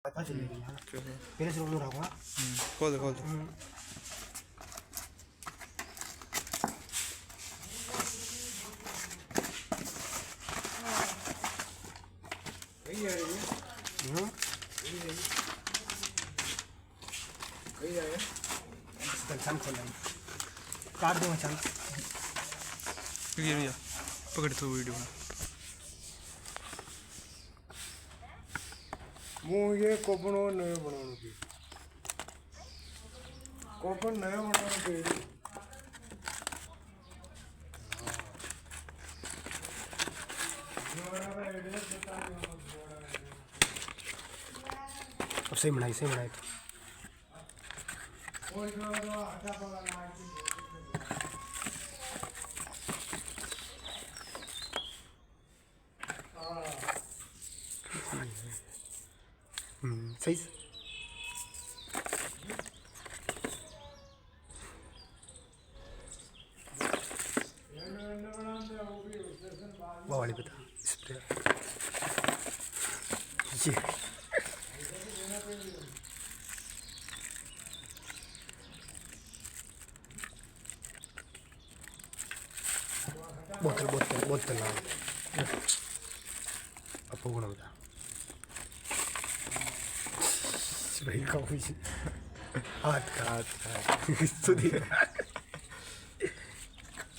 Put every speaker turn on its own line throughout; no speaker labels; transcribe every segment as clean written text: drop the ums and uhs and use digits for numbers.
पता चलेगी हाँ मेरे से रोक रहा
खोल दे
चल खोल काट दूंगा चल
भैया पकड़ तो वीडियो में
मुझे कोपन नए बनाने की कोपन नया बनाने के
अब सही बनाई सही वो वाली बता स्प्रे ये बोतल लाओ अब वो बता भाई का हाथ का सुधी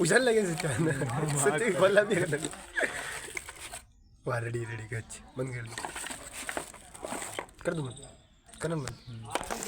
उछल लगे सच्चे बोला भी वाह रेडी कर बंद कर दूँ करना बंद